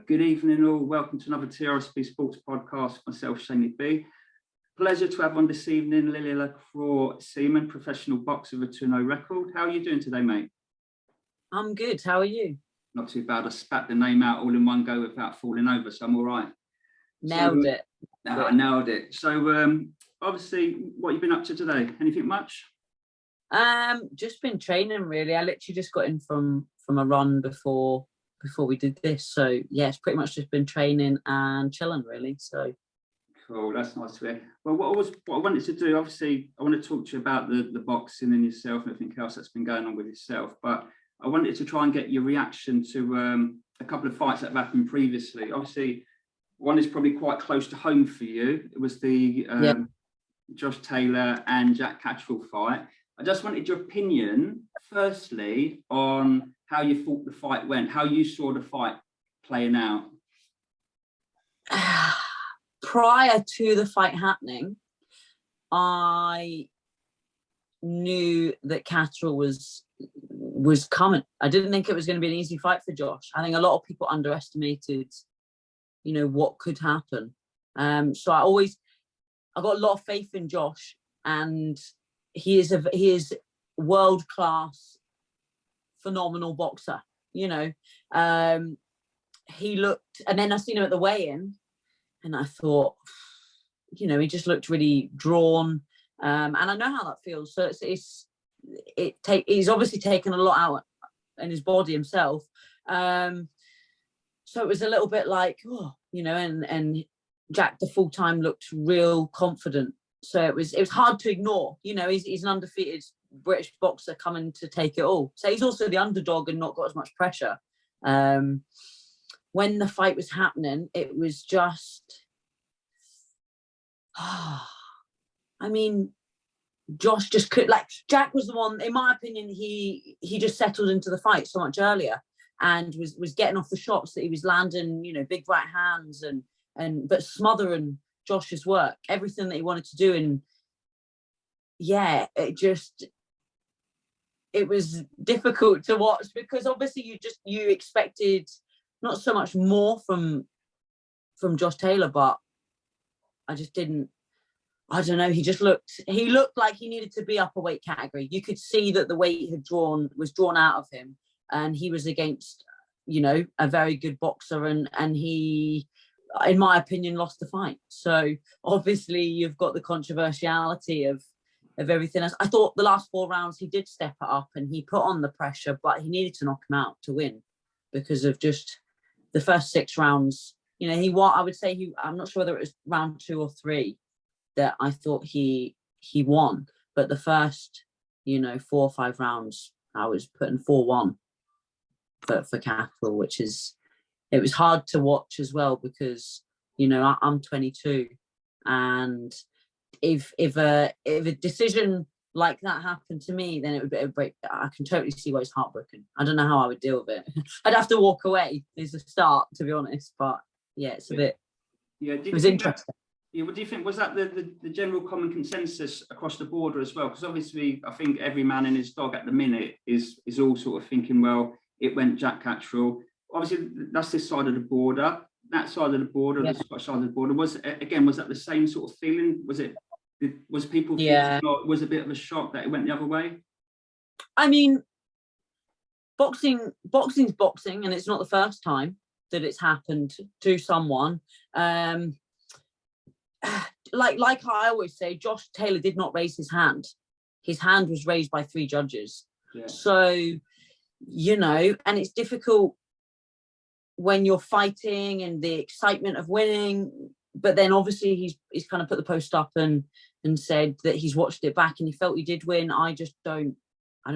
Good evening all. Welcome to another TRSB Sports podcast. Myself, Shane B. Pleasure to have on this evening Lilyella Craw Seaman, professional boxer with a 2-0 record. How are you doing today, mate? I'm good. How are you? Not too bad. I spat the name out all in one go without falling over, so I'm all right. Nailed it. I nailed it. So obviously, what have you been up to today? Anything much? Just been training really. I literally just got in from a run before we did this. So yeah, it's pretty much just been training and chilling really. So cool, that's nice to hear. Well, what I wanted to do, obviously, I want to talk to you about the boxing and yourself and everything else that's been going on with yourself. But I wanted to try and get your reaction to a couple of fights that have happened previously. Obviously, one is probably quite close to home for you. It was the Josh Taylor and Jack Catteral fight. I just wanted your opinion, firstly, on how you thought the fight went, how you saw the fight playing out. Prior to the fight happening, I knew that Catteral was coming. I didn't think it was going to be an easy fight for Josh. I think a lot of people underestimated, what could happen. So I got a lot of faith in Josh, and he is world-class, phenomenal boxer. He looked, and then I seen him at the weigh-in, and I thought, he just looked really drawn, and I know how that feels. So he's obviously taken a lot out in his body himself. So it was a little bit like, and Jack the full time looked real confident. So it was hard to ignore. He's an undefeated British boxer coming to take it all. So he's also the underdog and not got as much pressure. When the fight was happening, it was just, Josh just could, Jack was the one, in my opinion, he just settled into the fight so much earlier and was getting off the shots that he was landing, big right hands but smothering Josh's work, everything that he wanted to do. And yeah, it was difficult to watch because obviously you expected not so much more from Josh Taylor, but I just didn't. I don't know. He looked like he needed to be up a weight category. You could see that the weight was drawn out of him, and he was against, a very good boxer, and he, in my opinion, lost the fight. So obviously you've got the controversiality of everything else. I thought the last 4 rounds he did step it up and he put on the pressure, but he needed to knock him out to win because of just the first 6 rounds. I would say I'm not sure whether it was round 2 or 3 that I thought he won, but the first 4 or 5 rounds I was putting 4-1 for Catteral, it was hard to watch as well because I'm 22, and if a decision like that happened to me, then it would break. I can totally see why it's heartbroken. I don't know how I would deal with it. I'd have to walk away is the start, to be honest. But yeah, it's a bit. Yeah, it was interesting. What do you think? Was that the general common consensus across the border as well? Because obviously, I think every man and his dog at the minute is all sort of thinking, well, it went Jack Catteral. Obviously, that's this side of the border. That side of the border, the Scottish side of the border. Was that the same sort of feeling? Was people thinking, it was a bit of a shock that it went the other way? Boxing's boxing, and it's not the first time that it's happened to someone. Like I always say, Josh Taylor did not raise his hand. His hand was raised by 3 judges. Yeah. So, and it's difficult when you're fighting and the excitement of winning, but then obviously he's kind of put the post up and said that he's watched it back and he felt he did win. I don't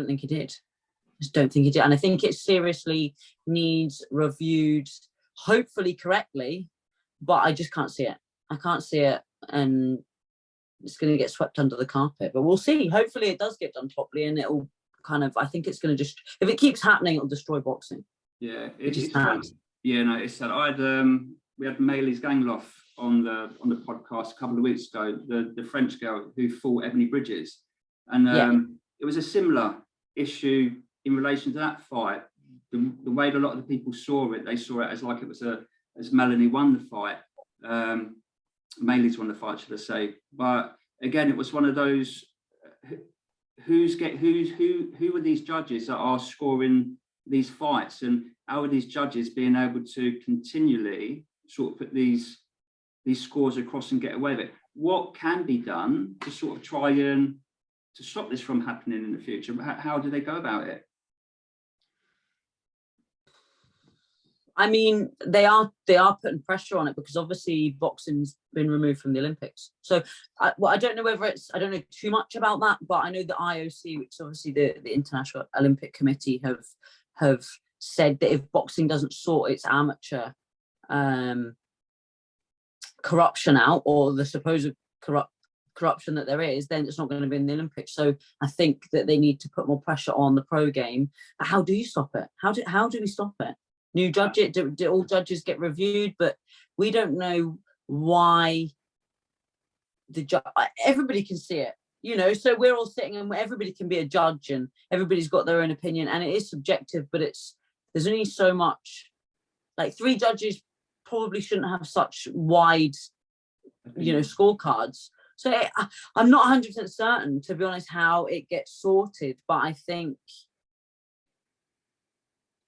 think he did. I just don't think he did. And I think it seriously needs reviewed, hopefully correctly, but I just can't see it. I can't see it, and it's going to get swept under the carpet, but we'll see. Hopefully it does get done properly, and it'll I think it's going to just, if it keeps happening, it'll destroy boxing. Yeah, it's sad. Yeah, no, it's sad. We had Maylis Gangloff on the podcast a couple of weeks ago, the French girl who fought Ebony Bridges, and it was a similar issue in relation to that fight. The way a lot of the people saw it, they saw it as like it was a Melanie won the fight. Mainly's won the fight, should I say? But again, it was one of those. Who are these judges that are scoring these fights, and how are these judges being able to continually sort of put these scores across and get away with it? What can be done to sort of try and to stop this from happening in the future? How do they go about it? I mean, they are putting pressure on it, because obviously boxing's been removed from the Olympics. So, I don't know whether I don't know too much about that, but I know the IOC, which is obviously the International Olympic Committee, have said that if boxing doesn't sort its amateur corruption out, or the supposed corruption that there is, then it's not going to be in the Olympics. So I think that they need to put more pressure on the pro game. How do you stop it? How do we stop it? New judges, do all judges get reviewed? But we don't know why everybody can see it, you know, so we're all sitting and everybody can be a judge and everybody's got their own opinion, and it is subjective, but there's only so much. Like 3 judges probably shouldn't have such wide, you know, scorecards. So I'm not 100% certain, to be honest, how it gets sorted, but I think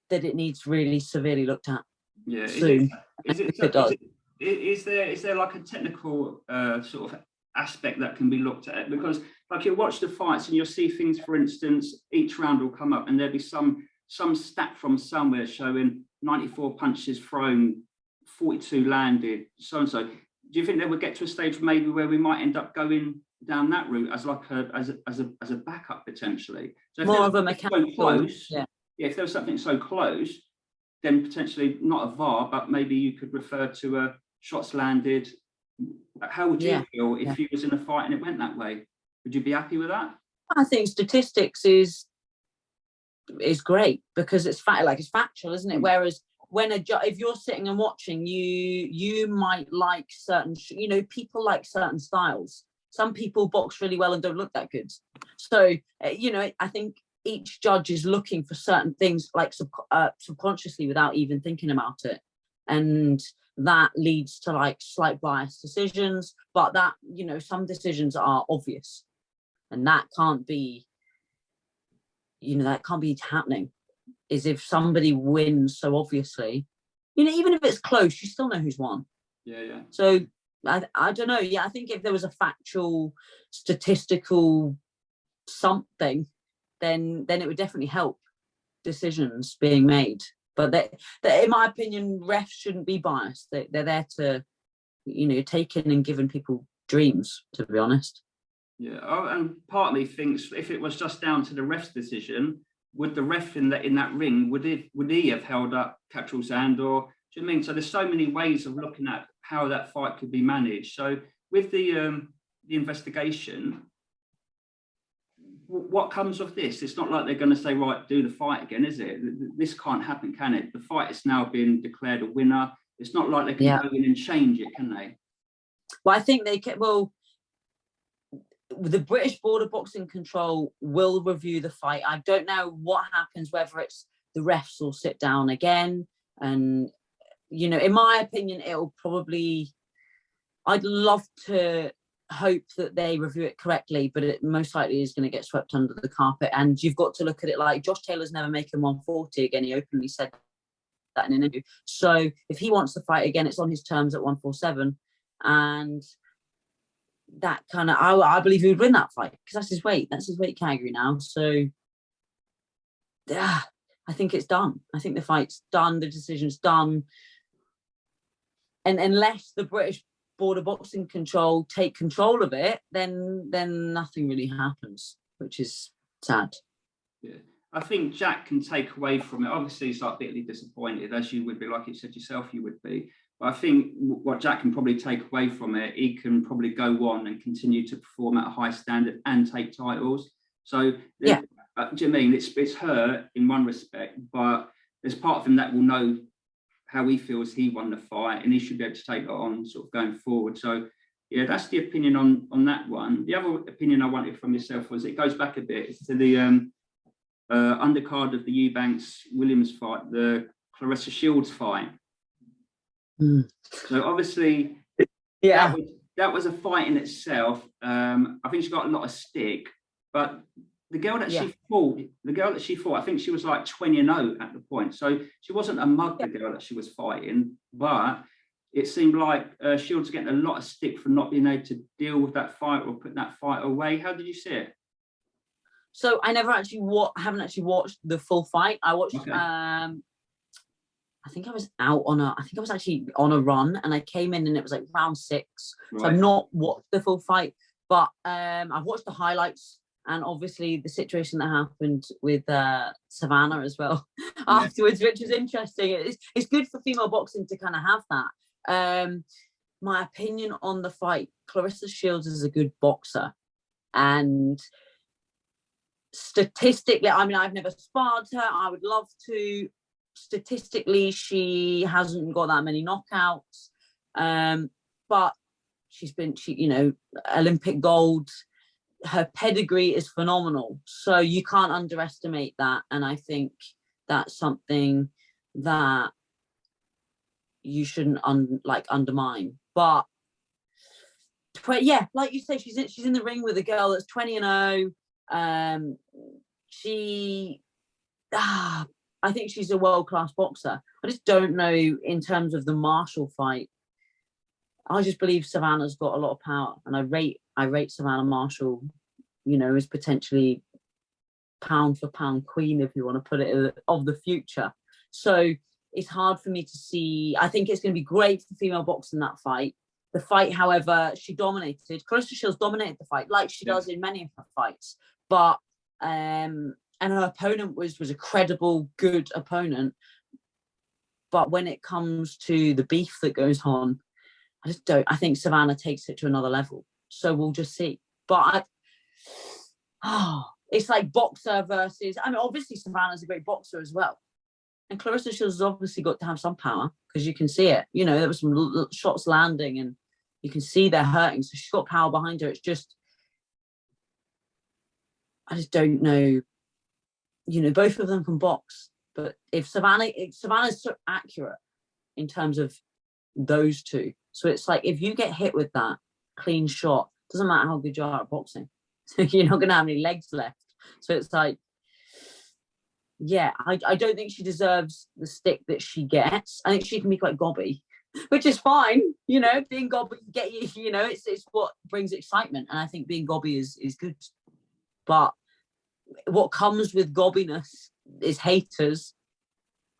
that it needs really severely looked at. Yeah, soon. Is there like a technical sort of aspect that can be looked at? Because like you watch the fights and you'll see things, for instance, each round will come up and there'll be some stat from somewhere showing 94 punches thrown, 42 landed, so and so. Do you think they would get to a stage maybe where we might end up going down that route as like as a backup potentially? So if more of a mechanical, so close, yeah, if there was something so close, then potentially not a VAR, but maybe you could refer to shots landed. How would you feel if you was in a fight and it went that way? Would you be happy with that? I think statistics is great, because it's factual, isn't it? Whereas when if you're sitting and watching, you might like certain, you know, people like certain styles. Some people box really well and don't look that good. So you know, I think each judge is looking for certain things, like subconsciously, without even thinking about it, and that leads to like slight biased decisions. But that, you know, some decisions are obvious, and that can't be, you know, that can't be happening. Is if somebody wins so obviously, you know, even if it's close, you still know who's won. Yeah. So I don't know. Yeah, I think if there was a factual, statistical something, then it would definitely help decisions being made. But that in my opinion, refs shouldn't be biased. They're there to, you know, taking and giving people dreams, to be honest. Yeah, and part of me thinks if it was just down to the ref's decision, would the ref in that ring, would he have held up Catteral's hand, or do you know what I mean? So there's so many ways of looking at how that fight could be managed. So with the investigation, what comes of this? It's not like they're going to say, right, do the fight again, is it? This can't happen, can it? The fight is now being declared a winner. It's not like they can go in and change it, can they? Well, I think they can. Well, the British Border Boxing Control will review the fight. I don't know what happens, whether it's the refs will sit down again. And, you know, in my opinion, it'll probably, I'd love to hope that they review it correctly, but it most likely is going to get swept under the carpet. And you've got to look at it like Josh Taylor's never making 140 again. He openly said that in an interview. So if he wants to fight again, it's on his terms at 147. And that kind of, I believe he would win that fight, because that's his weight category now. So yeah, I think it's done. I think the fight's done, the decision's done. And unless the British Border Boxing Control take control of it, then nothing really happens, which is sad. Yeah, I think Jack can take away from it. Obviously, he's like bitterly disappointed, as you would be, like you said yourself, you would be. But I think what Jack can probably take away from it, he can probably go on and continue to perform at a high standard and take titles. So, yeah, do you mean it's her in one respect, but there's part of him that will know how he feels he won the fight, and he should be able to take that on sort of going forward. So, yeah, that's the opinion on that one. The other opinion I wanted from yourself was, it goes back a bit to the undercard of the Eubanks Williams fight, the Claressa Shields fight. Mm. So obviously, Yeah. that was a fight in itself. I think she got a lot of stick, but the girl that Yeah. she fought, I think she was like 20-0 at the point. So she wasn't a mug, the girl that she was fighting, but it seemed like she was getting a lot of stick for not being able to deal with that fight or put that fight away. How did you see it? So I never actually haven't actually watched the full fight. I watched Okay. I think I was actually on a run, and I came in and it was like round 6. Right. So I've not watched the full fight, but I've watched the highlights, and obviously the situation that happened with Savannah as well afterwards, which was interesting. It's good for female boxing to kind of have that. My opinion on the fight: Claressa Shields is a good boxer, and statistically, I mean, I've never sparred her. I would love to. Statistically, she hasn't got that many knockouts, but she Olympic gold. Her pedigree is phenomenal, so you can't underestimate that. And I think that's something that you shouldn't undermine. But yeah, like you say, she's in the ring with a girl that's 20-0. I think she's a world-class boxer. I just don't know in terms of the Marshall fight. I just believe Savannah's got a lot of power, and I rate Savannah Marshall, as potentially pound for pound queen, if you want to put it, of the future. So it's hard for me to see. I think it's going to be great for female boxing, that fight. The fight, however, she dominated. Claressa Shields dominated the fight, like she does in many of her fights. But and her opponent was a credible, good opponent. But when it comes to the beef that goes on, I think Savannah takes it to another level. So we'll just see. But it's like boxer versus, I mean, obviously Savannah's a great boxer as well. And Claressa Shields has obviously got to have some power, because you can see it. There were some shots landing and you can see they're hurting. So she's got power behind her. It's just, I just don't know. Both of them can box, but if Savannah's so accurate in terms of those two. So it's like, if you get hit with that clean shot, doesn't matter how good you are at boxing, you're not going to have any legs left. So it's like, yeah, I don't think she deserves the stick that she gets. I think she can be quite gobby, which is fine. Being gobby, it's what brings excitement. And I think being gobby is good. But what comes with gobbiness is haters,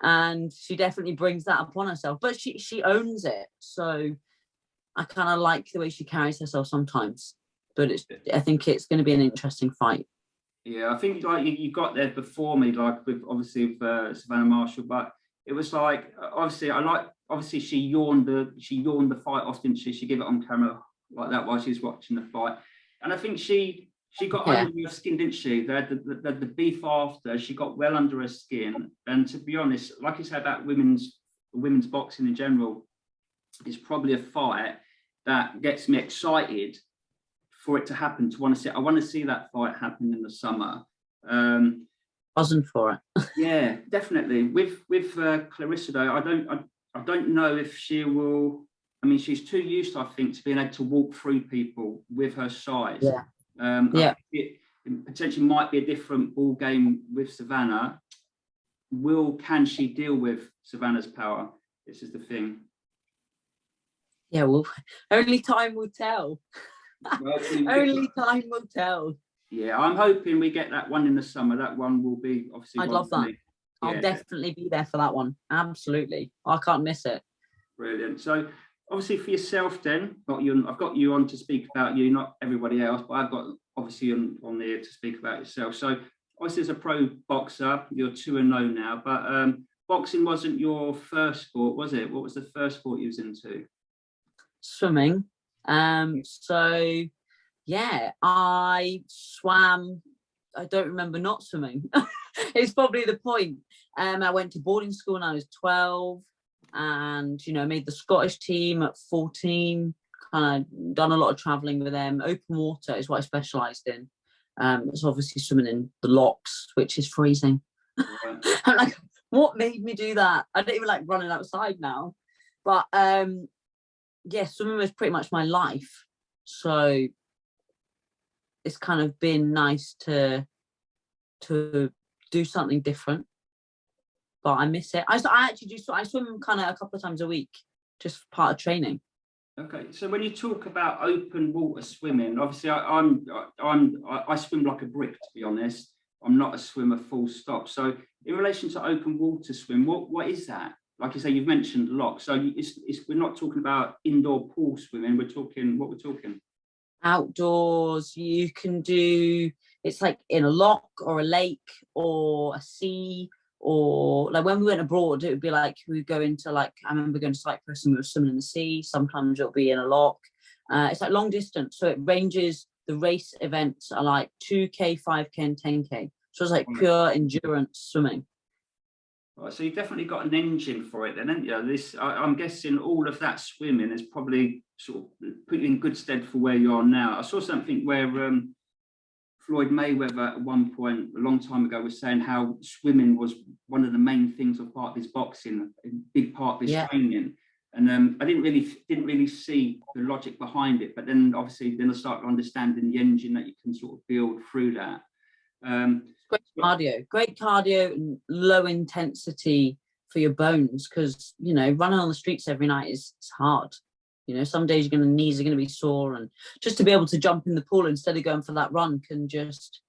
and she definitely brings that upon herself, but she owns it. So I kind of like the way she carries herself sometimes, but I think it's going to be an interesting fight. Yeah, I think like you got there before me, like with Savannah Marshell, but it was like obviously she yawned the fight off, didn't she? She gave it on camera like that while she was watching the fight, and I think she got under her skin, didn't she? The beef after, she got well under her skin. And to be honest, like you said about women's boxing in general, it's probably a fight that gets me excited for it to happen. I want to see that fight happen in the summer. Buzzing for it. Yeah, definitely. With Claressa though, I don't know if she will. I mean, she's too used, I think, to being able to walk through people with her size. Yeah. I think it potentially might be a different ball game with Savannah. Can she deal with Savannah's power? This is the thing. Yeah, well, only time will tell. Well, only time will tell. Yeah, I'm hoping we get that one in the summer. That one will be obviously. I'd love that. I'll definitely be there for that one. Absolutely, I can't miss it. Brilliant. So obviously for yourself then, I've got you on to speak about you, not everybody else, but I've got obviously on there to speak about yourself. So obviously as a pro boxer, you're 2-0 now, but boxing wasn't your first sport, was it? What was the first sport you was into? Swimming. So yeah, I swam. I don't remember not swimming. It's probably the point. I went to boarding school when I was 12. And made the Scottish team at 14. Kind of done a lot of traveling with them. Open water is what I specialised in. It's obviously swimming in the locks, which is freezing. Yeah. I'm like, what made me do that? I don't even like running outside now. But yeah, swimming was pretty much my life. So it's kind of been nice to do something different. But I miss it. I actually do. I swim kind of a couple of times a week, just part of training. Okay, so when you talk about open water swimming, obviously I swim like a brick, to be honest. I'm not a swimmer, full stop. So in relation to open water swim, what is that? Like you say, you've mentioned lock. So we're not talking about indoor pool swimming. We're talking what we're talking. Outdoors, you can do. It's like in a lock or a lake or a sea. Or like when we went abroad, it would be like we'd go into, like, I remember going to Cyprus and we were swimming in the sea. Sometimes it'll be in a lock. It's like long distance, so it ranges. The race events are like 2K, 5K, and 10K. So it's like pure endurance swimming. Right, so you've definitely got an engine for it, then, haven't you? I'm guessing all of that swimming has probably sort of put you in good stead for where you are now. I saw something where Floyd Mayweather at one point a long time ago was saying how swimming was one of the main things of part of his boxing, a big part of his training. And I didn't really see the logic behind it, but then obviously I started understanding the engine that you can sort of build through that. Great cardio and low intensity for your bones, because running on the streets every night is hard. Some days knees are going to be sore, and just to be able to jump in the pool instead of going for that run can just,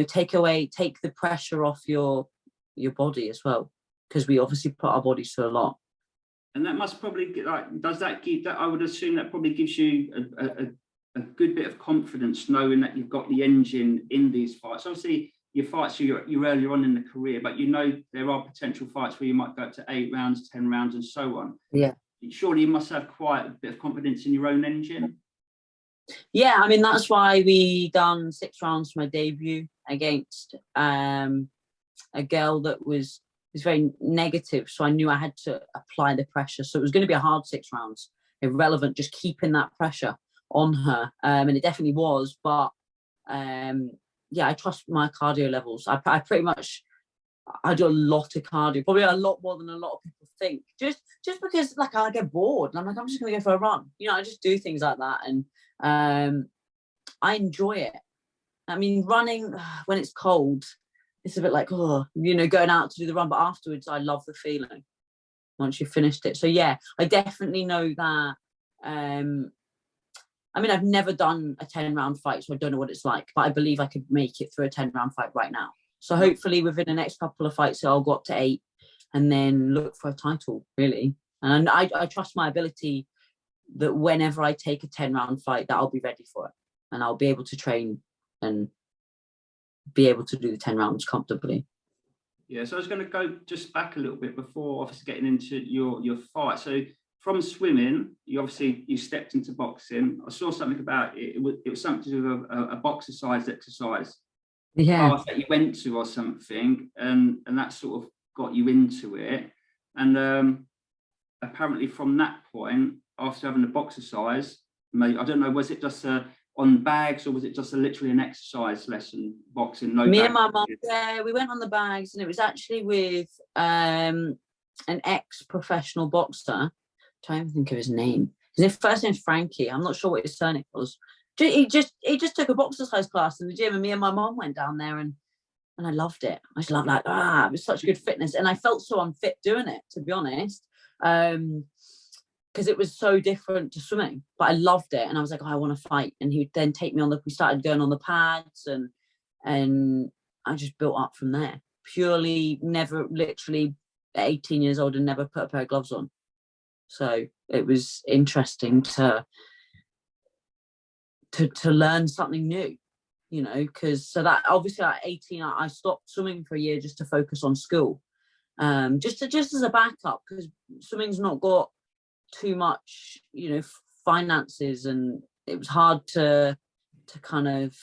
take the pressure off your body as well, because we obviously put our bodies through a lot. And that must probably does that give that? I would assume that probably gives you a good bit of confidence knowing that you've got the engine in these fights. Obviously, your fights you're earlier on in the career, but there are potential fights where you might go up to 8 rounds, 10 rounds, and so on. Yeah. Surely you must have quite a bit of confidence in your own engine. Yeah, I mean, that's why we done 6 rounds for my debut against a girl that was very negative. So I knew I had to apply the pressure. So it was going to be a hard 6 rounds, irrelevant, just keeping that pressure on her. And it definitely was. But yeah, I trust my cardio levels. I pretty much, I do a lot of cardio, probably a lot more than a lot of people think. Just because, like, I get bored and I'm like, I'm just going to go for a run. I just do things like that, and I enjoy it. I mean, running when it's cold, it's a bit like, going out to do the run, but afterwards, I love the feeling once you've finished it. So yeah, I definitely know that. I mean, I've never done a 10-round fight, so I don't know what it's like, but I believe I could make it through a 10-round fight right now. So hopefully within the next couple of fights, I'll go up to 8 and then look for a title, really. And I trust my ability that whenever I take a 10-round fight, that I'll be ready for it. And I'll be able to train and be able to do the 10 rounds comfortably. Yeah, so I was going to go just back a little bit before obviously getting into your fight. So from swimming, you stepped into boxing. I saw something about it. It was something to do with a boxercise exercise. Yeah. That you went to or something, and that sort of got you into it. And apparently from that point, after having the boxercise, maybe, I don't know, was it just on bags, or was it just literally an exercise lesson, boxing? Me and my mum, we went on the bags, and it was actually with an ex-professional boxer. I'm trying to think of his name. His first name's Frankie. I'm not sure what his surname was. He just took a boxercise class in the gym, and me and my mum went down there, and I loved it. I just loved it was such good fitness, and I felt so unfit doing it, to be honest, because it was so different to swimming. But I loved it, and I was like, I want to fight. And he would then take me we started going on the pads, and I just built up from there. Purely, never, literally at 18 years old, and never put a pair of gloves on. So it was interesting to learn something new, because so that obviously at 18 I stopped swimming for a year just to focus on school, just as a backup, because swimming's not got too much finances, and it was hard to kind of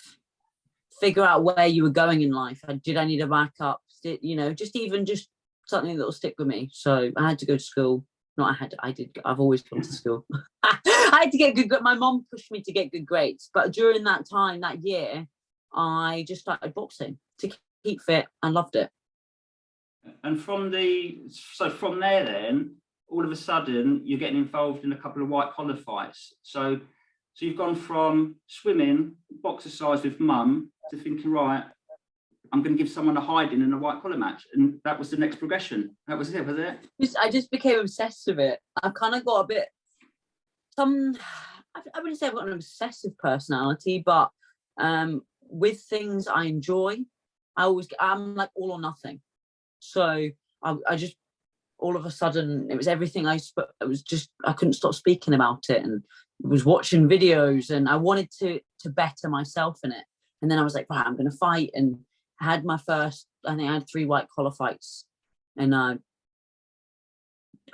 figure out where you were going in life. Did I need a backup? Just something that will stick with me. So I had to go to school. I've always gone to school. I had to get good. My mom pushed me to get good grades, but during that time, that year, I just started boxing to keep fit and loved it. And from there, then, all of a sudden you're getting involved in a couple of white collar fights. So you've gone from swimming, boxercise with mum, to thinking, right, I'm going to give someone a hiding in a white collar match. And that was the next progression. That was it, was it? I just became obsessed with it. I've kind of got a bit, I wouldn't say I've got an obsessive personality, but with things I enjoy, I'm like all or nothing. So I just, all of a sudden, it was everything it was just, I couldn't stop speaking about it, and was watching videos, and I wanted to better myself in it. And then I was like, right, I'm going to fight. And I had my first, I think I had 3 white collar fights, and I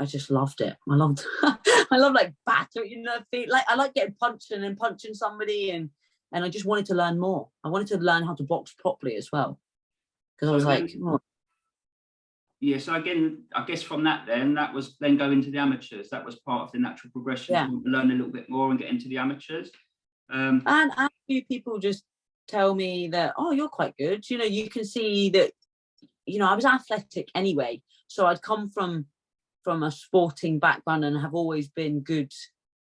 just loved it. I loved like battering their feet. Like, I like getting punched and then punching somebody, and I just wanted to learn more. I wanted to learn how to box properly as well, because I was like, oh. Yeah, so again, I guess from that was then going to the amateurs. That was part of the natural progression, to learn a little bit more and get into the amateurs. And a few people just tell me that, oh, you're quite good. You know, you can see that, you know, I was athletic anyway. So I'd come from a sporting background and have always been good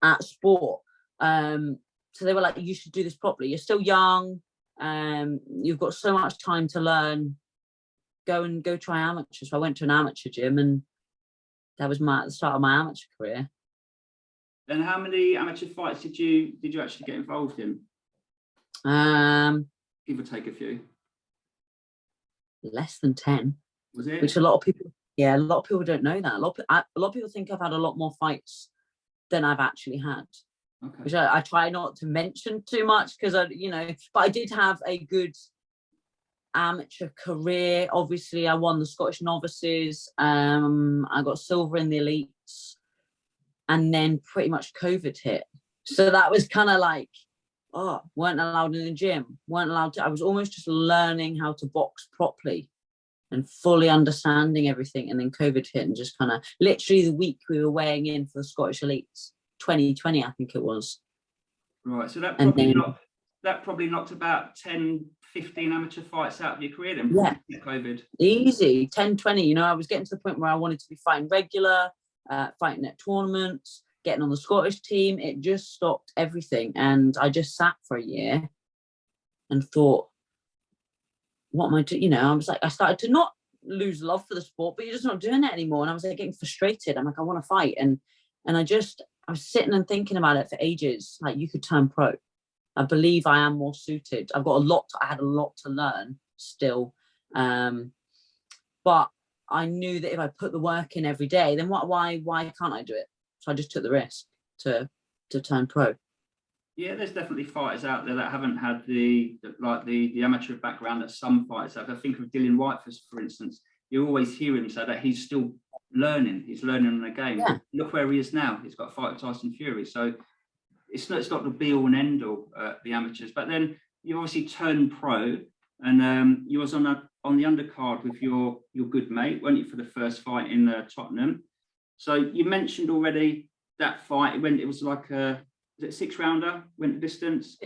at sport. So they were like, you should do this properly. You're still young. You've got so much time to learn. Go try amateur. So I went to an amateur gym, and that was the start of my amateur career. And how many amateur fights did you actually get involved in? Give or take a few. Less than 10. Was it? Which a lot of people don't know that. A lot of people think I've had a lot more fights than I've actually had. Okay. Which I try not to mention too much, because but I did have a good amateur career. Obviously, I won the Scottish novices. I got silver in the elites, and then pretty much COVID hit. So that was kind of like, weren't allowed in the gym, I was almost just learning how to box properly and fully understanding everything. And then COVID hit, and just kind of literally the week we were weighing in for the Scottish elites, 2020, I think it was. Right. So that probably knocked about 10, 15 amateur fights out of your career then. Yeah. COVID. Easy, 10, 20. You know, I was getting to the point where I wanted to be fighting regular, fighting at tournaments, getting on the Scottish team. It just stopped everything. And I just sat for a year and thought, what am I doing? You know, I was like, I started to not lose love for the sport, but you're just not doing it anymore. And I was like getting frustrated. I'm like, I want to fight. And I was sitting and thinking about it for ages. Like, you could turn pro. I believe I am more suited. I had a lot to learn still. But I knew that if I put the work in every day, then why can't I do it? So I just took the risk to turn pro. Yeah, there's definitely fighters out there that haven't had the amateur background that some fighters have. I think of Dillian White, for instance. You always hear him say that he's still learning. He's learning on the game. Yeah. Look where he is now. He's got a fight with Tyson Fury. So it's not the be all and end all, the amateurs. But then you obviously turned pro, and you was on the undercard with your good mate, weren't you, for the first fight in Tottenham? So you mentioned already that fight. It was like a 6-rounder, went the distance.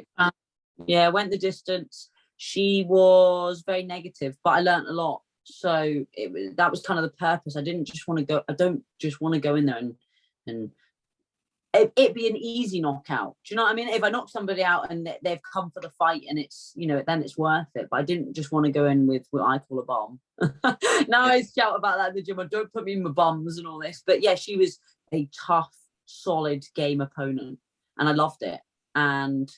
Yeah, went the distance. She was very negative, but I learned a lot. So that was kind of the purpose. I don't just want to go in there and it be an easy knockout. Do you know what I mean? If I knock somebody out and they've come for the fight, and it's, you know, then it's worth it. But I didn't just want to go in with what I call a bomb. Now I shout about that in the gym. Don't put me in my bums and all this. But yeah, she was a tough, solid game opponent, and I loved it. And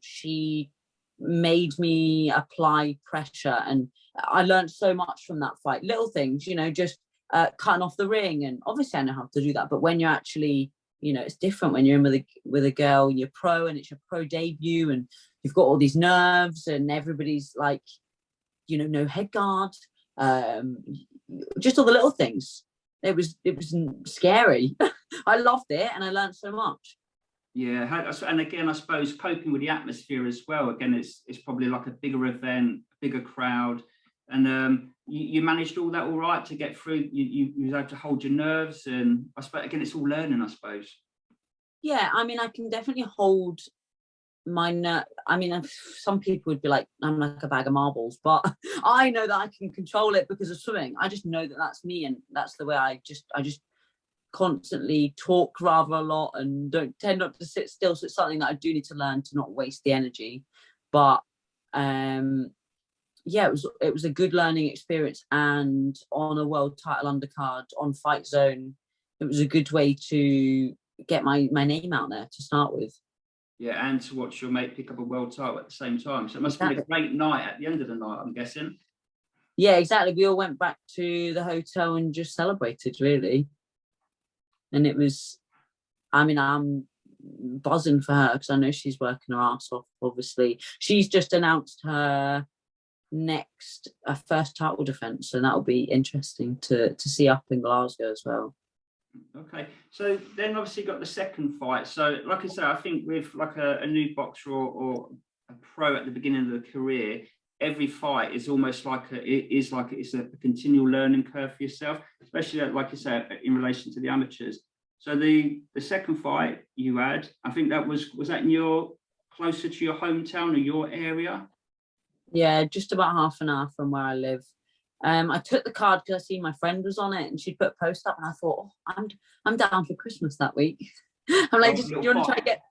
she made me apply pressure, and I learned so much from that fight. Little things, you know, just cutting off the ring, and obviously I know how to do that. But when you're actually, you know, it's different when you're in with a girl, you're pro, and it's your pro debut, and you've got all these nerves, and everybody's like, you know, no head guard, just all the little things. It was scary. I loved it, and I learned so much. Yeah, and again, I suppose coping with the atmosphere as well. Again, it's probably like a bigger event, bigger crowd, and you managed all that all right to get through. You was able to hold your nerves, and I suppose again, it's all learning, I suppose. Yeah, I mean, I can definitely hold my nerve. I mean, some people would be like, I'm like a bag of marbles, but I know that I can control it because of swimming. I just know that that's me, and that's the way I just constantly talk rather a lot and don't tend not to sit still. So it's something that I do need to learn to not waste the energy. But yeah, it was a good learning experience, and on a world title undercard on Fight Zone, it was a good way to get my name out there to start with. Yeah, and to watch your mate pick up a world title at the same time. So it must have been a great night at the end of the night, I'm guessing. Yeah, exactly. We all went back to the hotel and just celebrated, really. And it was, I mean, I'm buzzing for her because I know she's working her ass off, obviously. She's just announced her first title defence, so that'll be interesting to see up in Glasgow as well. Okay, so then obviously got the second fight. So like I say, I think with like a new boxer or a pro at the beginning of the career, every fight is almost like it's a continual learning curve for yourself, especially like you say in relation to the amateurs. So the second fight you had, I think that was that in closer to your hometown or your area? Yeah, just about half an hour from where I live. I took the card because I seen my friend was on it and she'd put a post up, and I thought, oh, I'm down for Christmas that week. I'm like, do you want to try to get?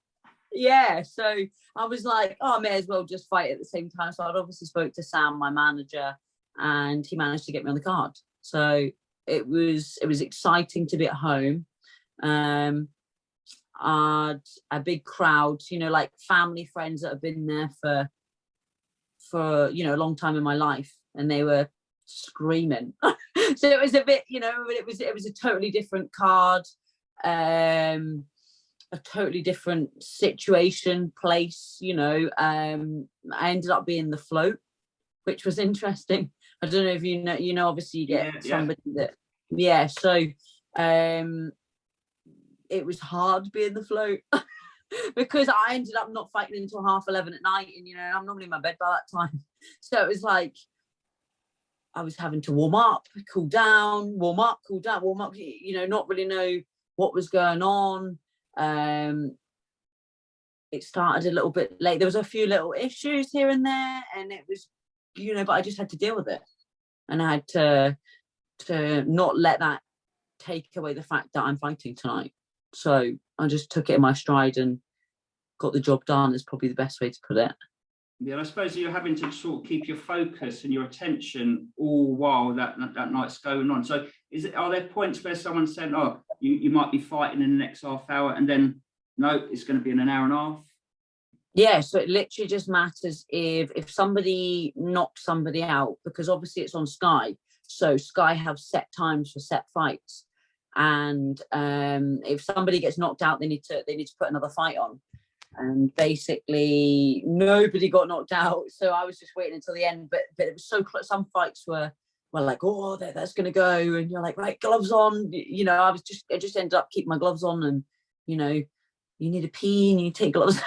Yeah, so I was like, oh, I may as well just fight at the same time. So I'd obviously spoke to Sam, my manager, and he managed to get me on the card. So it was exciting to be at home. A big crowd, like family, friends that have been there for a long time in my life, and they were screaming. So it was a bit, it was a totally different card, a totally different situation, place. I ended up being the float, which was interesting. I don't know if obviously you get somebody that, so it was hard being the float because I ended up not fighting until 11:30 at night, and I'm normally in my bed by that time. So it was like I was having to warm up, cool down, warm up, not really know what was going on. It started a little bit late. There was a few little issues here and there, and it was, but I just had to deal with it, and I had to not let that take away the fact that I'm fighting tonight. So I just took it in my stride and got the job done, is probably the best way to put it. Yeah, I suppose you're having to sort of keep your focus and your attention all while that night's going on. So are there points where someone's saying, oh, you might be fighting in the next half hour, and then no, it's going to be in an hour and a half? Yeah, so it literally just matters if somebody knocks somebody out, because obviously it's on Sky. So Sky have set times for set fights. And if somebody gets knocked out, they need to put another fight on. And basically nobody got knocked out, so I was just waiting until the end. But it was so close. Some fights were like, oh, that's gonna go, and you're like, right, gloves on. I just ended up keeping my gloves on, and you need a pee and you take gloves.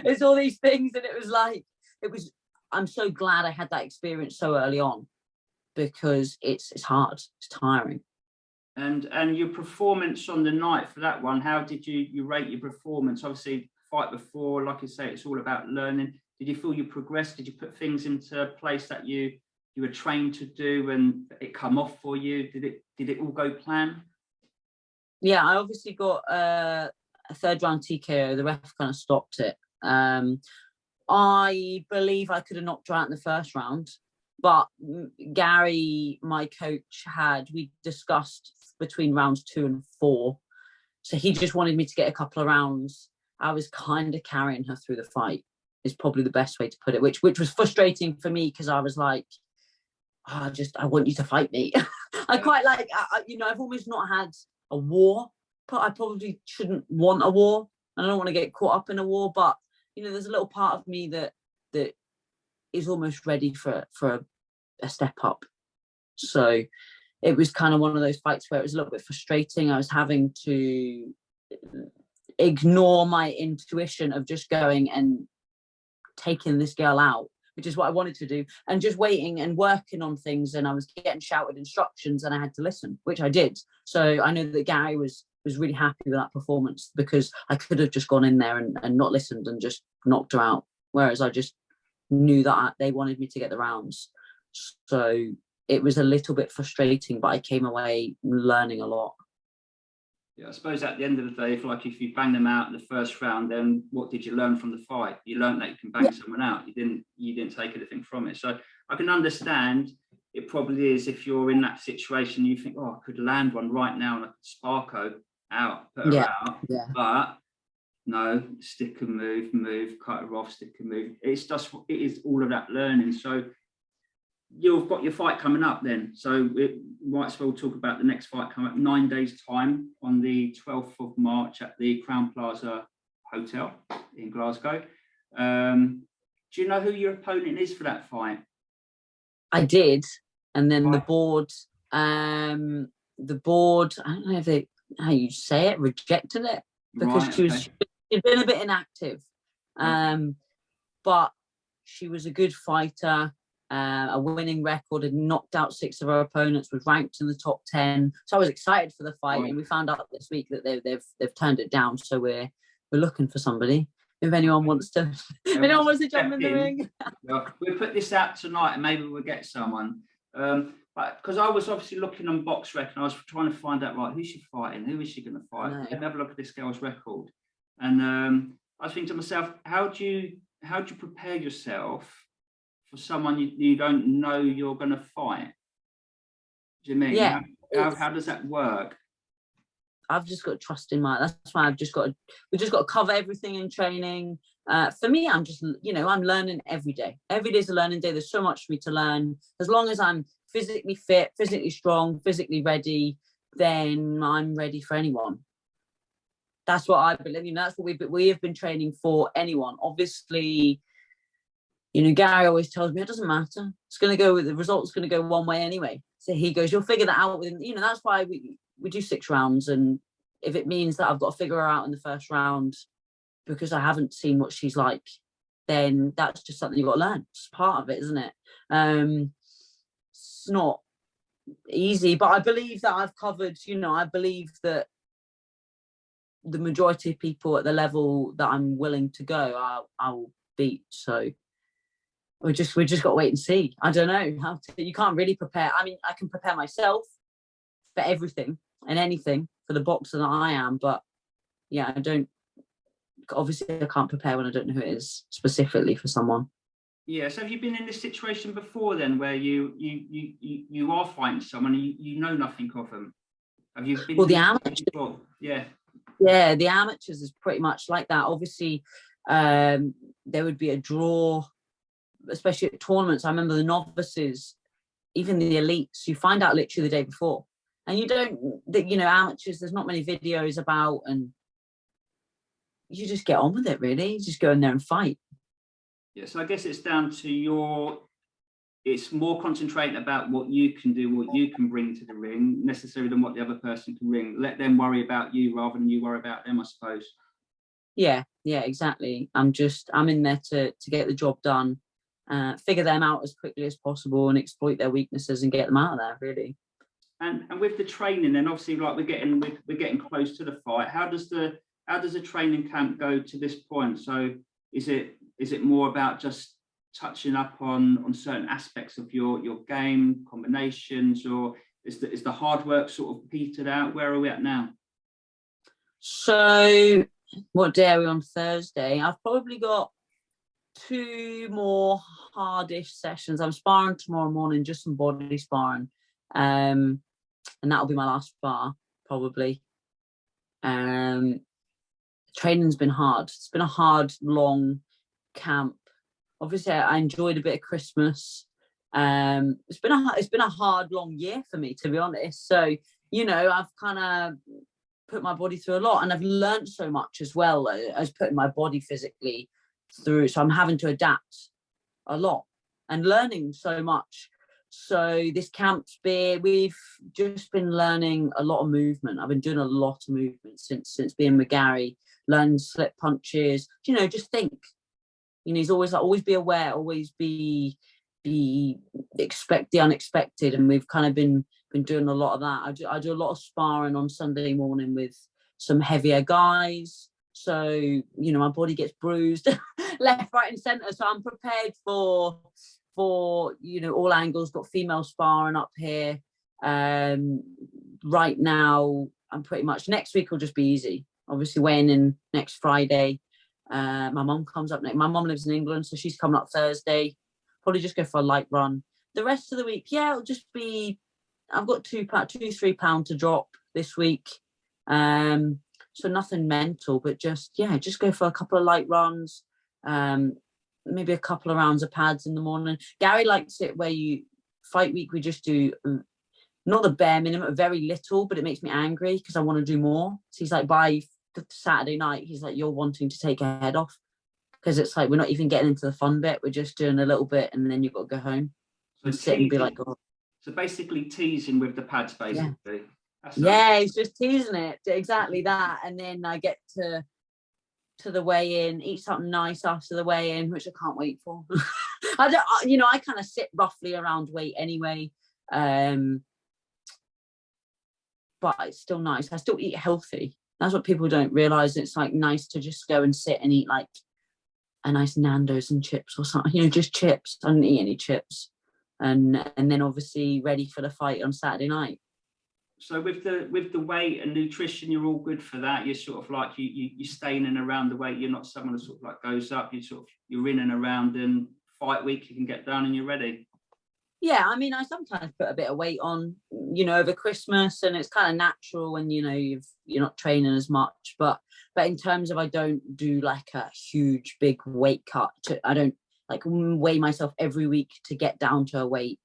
It's all these things, and I'm so glad I had that experience so early on, because it's hard, it's tiring. And your performance on the night for that one, how did you rate your performance? Obviously, fight before, like you say, it's all about learning. Did you feel you progressed? Did you put things into place that you were trained to do, and it come off for you? Did it all go plan? Yeah, I obviously got a third round TKO. The ref kind of stopped it. I believe I could have knocked her out in the first round, but Gary, my coach, we discussed between rounds 2 and 4. So he just wanted me to get a couple of rounds. I was kind of carrying her through the fight, is probably the best way to put it, which was frustrating for me, because I was like, I want you to fight me. I quite like, I've almost not had a war, but I probably shouldn't want a war. I don't want to get caught up in a war, but there's a little part of me that is almost ready for a step up. So it was kind of one of those fights where it was a little bit frustrating. I was having to ignore my intuition of just going and taking this girl out, which is what I wanted to do, and just waiting and working on things. And I was getting shouted instructions, and I had to listen, which I did. So I know that Gary was really happy with that performance, because I could have just gone in there and not listened and just knocked her out, whereas I just knew that they wanted me to get the rounds. So it was a little bit frustrating, but I came away learning a lot. Yeah, I suppose at the end of the day, if you bang them out in the first round, then what did you learn from the fight? You learned that you can bang someone out. You didn't take anything from it. So I can understand it probably is if you're in that situation, you think, oh, I could land one right now and I could Sparko out, put her out. Yeah. But no, stick and move, cut her off, stick and move. It is all of that learning. So you've got your fight coming up then. So we might as well talk about the next fight coming up 9 days time on the 12th of March at the Crown Plaza Hotel in Glasgow. Do you know who your opponent is for that fight? I did. And then the board, I don't know how you say it, rejected it because she'd been a bit inactive. But she was a good fighter. A winning record, had knocked out 6 of her opponents, was ranked in the top 10. So I was excited for the fight, and we found out this week that they've turned it down. So we're looking for somebody. If anyone wants to, jump in the ring, we'll put this out tonight, and maybe we'll get someone. But because I was obviously looking on BoxRec, and I was trying to find out who's she fighting, who is she going to fight? Let me have a look at this girl's record, and I was thinking to myself, how do you prepare yourself for someone you don't know you're going to fight? Do you mean? Yeah. How does that work? I've just got to trust in that's why we've just got to cover everything in training. For me, I'm just, I'm learning every day. Every day is a learning day. There's so much for me to learn. As long as I'm physically fit, physically strong, physically ready, then I'm ready for anyone. That's what I believe. That's what we have been training for, anyone. Obviously, Gary always tells me it doesn't matter. It's going to go with the result's going to go one way anyway. So he goes, you'll figure that out within, that's why we do 6 rounds. And if it means that I've got to figure her out in the first round because I haven't seen what she's like, then that's just something you've got to learn. It's part of it, isn't it? It's not easy, but I believe that I've covered, I believe that the majority of people at the level that I'm willing to go, I will beat. So we just got to wait and see. I don't know you can't really prepare. I mean, I can prepare myself for everything and anything for the boxer that I am, but yeah, obviously I can't prepare when I don't know who it is specifically for someone. Yeah, so have you been in this situation before then where you are fighting someone and you know nothing of them? Have you been the amateurs before? Yeah, the amateurs is pretty much like that. Obviously there would be a draw, especially at tournaments. I remember the novices, even the elites, you find out literally the day before, and amateurs, there's not many videos about, and you just get on with it, really. You just go in there and fight. Yeah, so I guess it's down to it's more concentrating about what you can do, what you can bring to the ring, necessarily than what the other person can bring. Let them worry about you rather than you worry about them, I suppose. Yeah, exactly. I'm in there to get the job done, figure them out as quickly as possible and exploit their weaknesses and get them out of there, really. And with the training, then obviously, like we're getting close to the fight. How does the training camp go to this point? So is it more about just touching up on certain aspects of your game, combinations, or is the hard work sort of petered out? Where are we at now? So what day are we on? Thursday. I've probably got 2 more hardish sessions. I'm sparring tomorrow morning, just some body sparring, and that'll be my last spar probably. Training's been hard. It's been a hard, long camp. Obviously, I enjoyed a bit of Christmas. It's been a hard, long year for me, to be honest. So I've kind of put my body through a lot, and I've learned so much as well as putting my body physically through. So I'm having to adapt a lot and learning so much. So this camp's we've just been learning a lot of movement. I've been doing a lot of movement since being with Gary, learning slip punches, just think. He's always like, always be aware, always be expect the unexpected. And we've kind of been doing a lot of that. I do a lot of sparring on Sunday morning with some heavier guys. So, my body gets bruised left, right and centre. So I'm prepared for all angles. Got female sparring up here. Right now, I'm pretty much, next week will just be easy. Obviously weighing in next Friday. My mum comes up next. My mum lives in England, so she's coming up Thursday. Probably just go for a light run. The rest of the week, yeah, it'll just be, I've got 2-3 pound to drop this week. So nothing mental, but just go for a couple of light runs. Maybe a couple of rounds of pads in the morning. Gary likes it where fight week, we just do not the bare minimum, very little, but it makes me angry because I want to do more. So he's like, by Saturday night, he's like, you're wanting to take a head off, because it's like we're not even getting into the fun bit. We're just doing a little bit, and then you've got to go home and sit and be like, oh. So basically teasing with the pads, basically. Yeah, he's just teasing it, exactly that. And then I get to the weigh-in, eat something nice after the weigh-in, which I can't wait for. I kind of sit roughly around weight anyway, but it's still nice. I still eat healthy. That's what people don't realize. It's like nice to just go and sit and eat like a nice Nando's and chips or something, just chips. I don't eat any chips. And then obviously ready for the fight on Saturday night. So with the weight and nutrition, you're all good for that. You're sort of like you're staying in around the weight. You're not someone who sort of like goes up. You're in and around, and fight week you can get down and you're ready. Yeah, I mean, I sometimes put a bit of weight on, over Christmas, and it's kind of natural when you're not training as much. But in terms of, I don't do like a huge big weight cut. I don't like weigh myself every week to get down to a weight.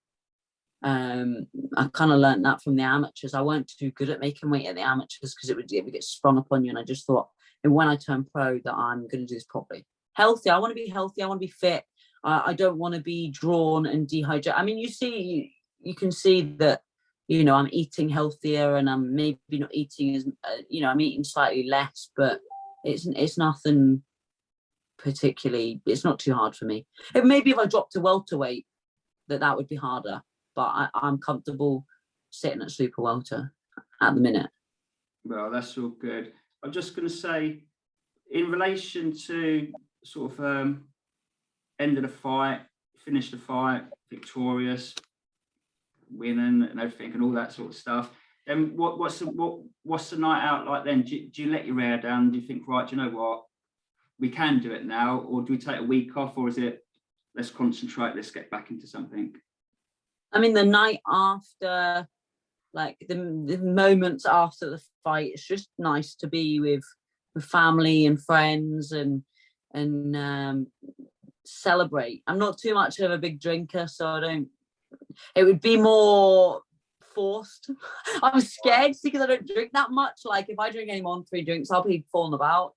I kind of learned that from the amateurs. I weren't too good at making weight at the amateurs because it would get sprung upon you. And I just thought, and when I turn pro, that I'm going to do this properly. Healthy. I want to be healthy. I want to be fit. I don't want to be drawn and dehydrated. I mean, you can see that, I'm eating healthier, and I'm maybe not eating as, I'm eating slightly less, but it's nothing particularly, it's not too hard for me. Maybe if I dropped to welterweight, that would be harder, but I'm comfortable sitting at super welter at the minute. Well, that's all good. I'm just going to say, in relation to sort of end of the fight, finish the fight, victorious, winning and everything and all that sort of stuff. And what's the night out like then? Do you let your hair down? Do you think, right, do you know what, we can do it now? Or do we take a week off? Or is it, let's concentrate, let's get back into something? I mean, the night after, like the moments after the fight, it's just nice to be with family and friends and celebrate. I'm not too much of a big drinker, so it would be more forced. I'm scared because I don't drink that much. Like if I drink any more than 3 drinks, I'll be falling about.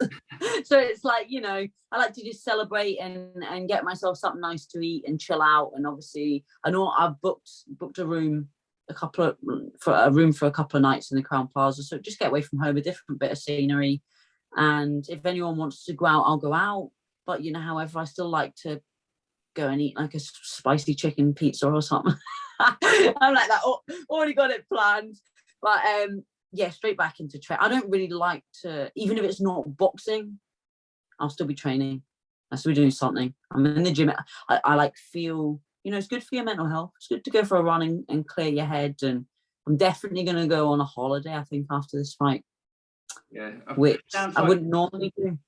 So it's like, I like to just celebrate and get myself something nice to eat and chill out. And obviously I know I've booked a room for a couple of nights in the Crown Plaza, so just get away from home, a different bit of scenery. And if anyone wants to go out, I'll go out. But however, I still like to go and eat like a spicy chicken pizza or something. I'm like that. Already got it planned. But straight back into train. I don't really like to, even if it's not boxing, I'll still be training. I'll still be doing something. I'm in the gym. I like feel, it's good for your mental health. It's good to go for a run and clear your head. And I'm definitely going to go on a holiday, I think, after this fight. Yeah. Which I wouldn't normally do.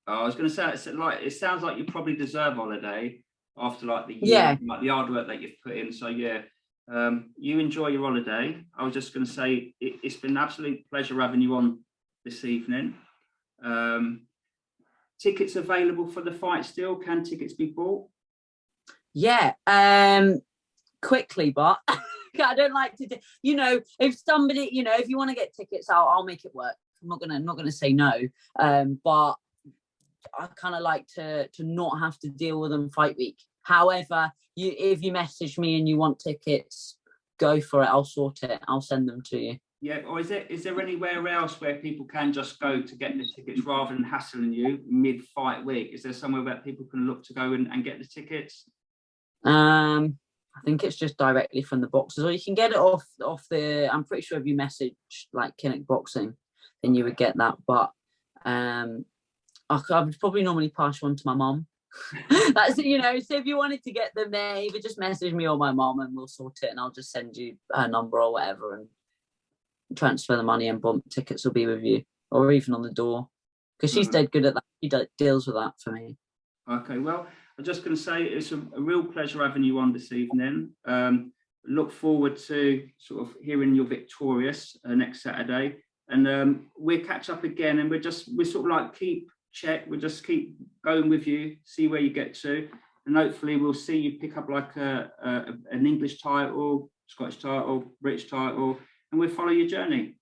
I was going to say, it sounds like you probably deserve holiday after like the year, like the hard work that you've put in. So you enjoy your holiday. I was just going to say it's been an absolute pleasure having you on this evening. Tickets available for the fight still? Can tickets be bought? Yeah, quickly, but I don't like to do, if somebody, if you want to get tickets, I'll make it work. I'm not gonna say no, but I kind of like to not have to deal with them fight week. However, if you message me and you want tickets, go for it. I'll sort it. I'll send them to you. Yeah, or is there anywhere else where people can just go to get the tickets rather than hassling you mid-fight week? Is there somewhere where people can look to go and get the tickets? I think it's just directly from the boxes, or you can get it off the. I'm pretty sure if you message like Kinnick Boxing, then you would get that. But I would probably normally pass one to my mum. That's so if you wanted to get them there, either just message me or my mum and we'll sort it, and I'll just send you her number or whatever. And transfer the money and bump tickets will be with you, or even on the door, because she's dead good at that. She deals with that for me. Okay, well, I'm just going to say it's a real pleasure having you on this evening. Look forward to sort of hearing you're victorious next Saturday, and we'll catch up again, and we sort of like keep we'll just keep going with you, see where you get to, and hopefully we'll see you pick up like an English title, Scottish title, British title, and we'll follow your journey.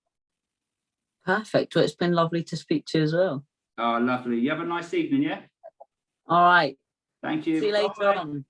Perfect. Well, it's been lovely to speak to you as well. Oh, lovely. You have a nice evening, yeah? All right. Thank you. See you later on.